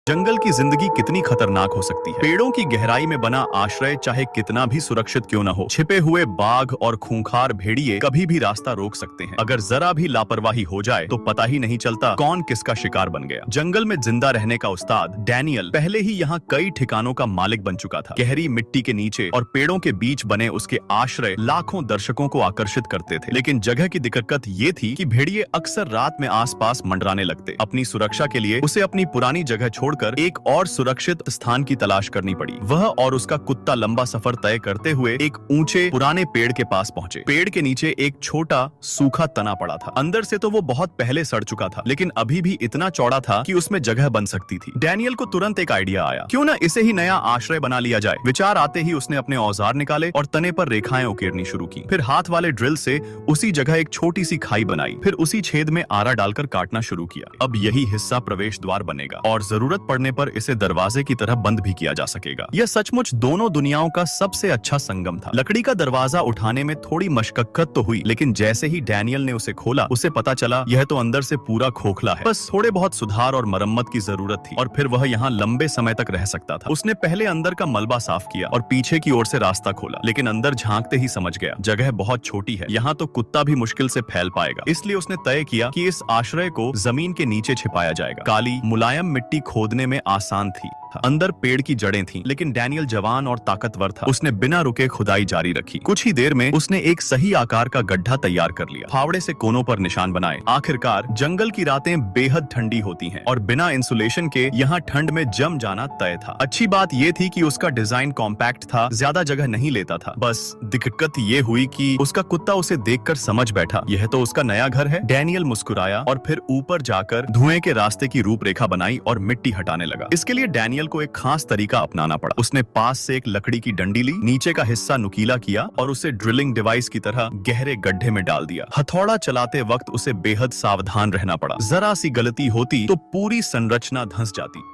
जंगल की जिंदगी कितनी खतरनाक हो सकती है। पेड़ों की गहराई में बना आश्रय चाहे कितना भी सुरक्षित क्यों न हो, छिपे हुए बाघ और खूंखार भेड़िए कभी भी रास्ता रोक सकते हैं। अगर जरा भी लापरवाही हो जाए तो पता ही नहीं चलता कौन किसका शिकार बन गया। जंगल में जिंदा रहने का उस्ताद डैनियल पहले ही यहाँ कई ठिकानों का मालिक बन चुका था। गहरी मिट्टी के नीचे और पेड़ों के बीच बने उसके आश्रय लाखों दर्शकों को आकर्षित करते थे। लेकिन जगह की दिक्कत ये थी कि भेड़िए अक्सर रात में आसपास मंडराने लगते। अपनी सुरक्षा के लिए उसे अपनी पुरानी जगह छोड़कर एक और सुरक्षित स्थान की तलाश करनी पड़ी। वह और उसका कुत्ता लंबा सफर तय करते हुए एक ऊंचे पुराने पेड़ के पास पहुंचे। पेड़ के नीचे एक छोटा सूखा तना पड़ा था। अंदर से तो वो बहुत पहले सड़ चुका था, लेकिन अभी भी इतना चौड़ा था कि उसमें जगह बन सकती थी। डैनियल को तुरंत एक आइडिया आया, क्यों ना इसे ही नया आश्रय बना लिया जाए। विचार आते ही उसने अपने औजार निकाले और तने पर रेखाएं उकेरनी शुरू की। फिर हाथ वाले ड्रिल से उसी जगह एक छोटी सी खाई बनाई। फिर उसी छेद में आरा डालकर काटना शुरू किया। अब यही हिस्सा प्रवेश द्वार बनेगा और जरूरत पड़ने पर इसे दरवाजे की तरह बंद भी किया जा सकेगा। यह सचमुच दोनों दुनियाओं का सबसे अच्छा संगम था। लकड़ी का दरवाजा उठाने में थोड़ी मशक्कत तो हुई, लेकिन जैसे ही डैनियल ने उसे खोला, उसे पता चला यह तो अंदर से पूरा खोखला है। बस थोड़े बहुत सुधार और मरम्मत की जरूरत थी और फिर वह यहाँ लंबे समय तक रह सकता था। उसने पहले अंदर का मलबा साफ किया और पीछे की ओर से रास्ता खोला, लेकिन अंदर झांकते ही समझ गया जगह बहुत छोटी है। यहाँ तो कुत्ता भी मुश्किल से फैल पाएगा। इसलिए उसने तय किया कि इस आश्रय को जमीन के नीचे छिपाया जाएगा। काली मुलायम मिट्टी खोदने में आसान थी। अंदर पेड़ की जड़ें थीं, लेकिन डैनियल जवान और ताकतवर था। उसने बिना रुके खुदाई जारी रखी। कुछ ही देर में उसने एक सही आकार का गड्ढा तैयार कर लिया। फावड़े से कोनों पर निशान बनाए। आखिरकार जंगल की रातें बेहद ठंडी होती हैं और बिना इंसुलेशन के यहाँ ठंड में जम जाना तय था। अच्छी बात यह थी कि उसका डिजाइन कॉम्पैक्ट था, ज्यादा जगह नहीं लेता था। बस दिक्कत ये हुई कि उसका कुत्ता उसे देखकर समझ बैठा, यह तो उसका नया घर है। डैनियल मुस्कुराया और फिर ऊपर जाकर धुएं के रास्ते की रूपरेखा बनाई और मिट्टी हटाने लगा। इसके लिए डैनियल को एक खास तरीका अपनाना पड़ा। उसने पास से एक लकड़ी की डंडी ली, नीचे का हिस्सा नुकीला किया और उसे ड्रिलिंग डिवाइस की तरह गहरे गड्ढे में डाल दिया। हथौड़ा चलाते वक्त उसे बेहद सावधान रहना पड़ा। जरा सी गलती होती तो पूरी संरचना धंस जाती।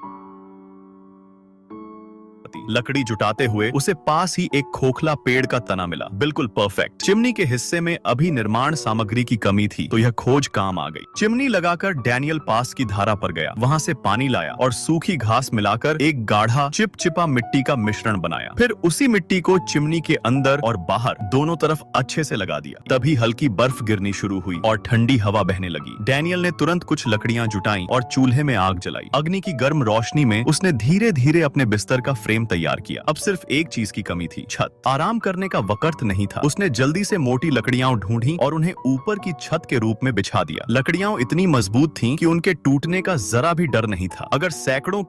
लकड़ी जुटाते हुए उसे पास ही एक खोखला पेड़ का तना मिला, बिल्कुल परफेक्ट। चिमनी के हिस्से में अभी निर्माण सामग्री की कमी थी, तो यह खोज काम आ गई। चिमनी लगाकर डैनियल पास की धारा पर गया, वहां से पानी लाया और सूखी घास मिलाकर एक गाढ़ा चिपचिपा मिट्टी का मिश्रण बनाया। फिर उसी मिट्टी को चिमनी के अंदर और बाहर दोनों तरफ अच्छे से लगा दिया। तभी हल्की बर्फ गिरनी शुरू हुई और ठंडी हवा बहने लगी। डैनियल ने तुरंत कुछ लकड़ियां जुटाई और चूल्हे में आग जलाई। अग्नि की गर्म रोशनी में उसने धीरे धीरे अपने बिस्तर का फ्रेम तैयार किया। अब सिर्फ एक चीज की कमी थी, छत। आराम करने का वक्त नहीं था। उसने जल्दी से मोटी लकड़ियां ढूंढी और उन्हें ऊपर की छत के रूप में बिछा दिया। लकड़ियां इतनी मजबूत थीं कि उनके टूटने का जरा भी डर नहीं था। अगर सैकड़ों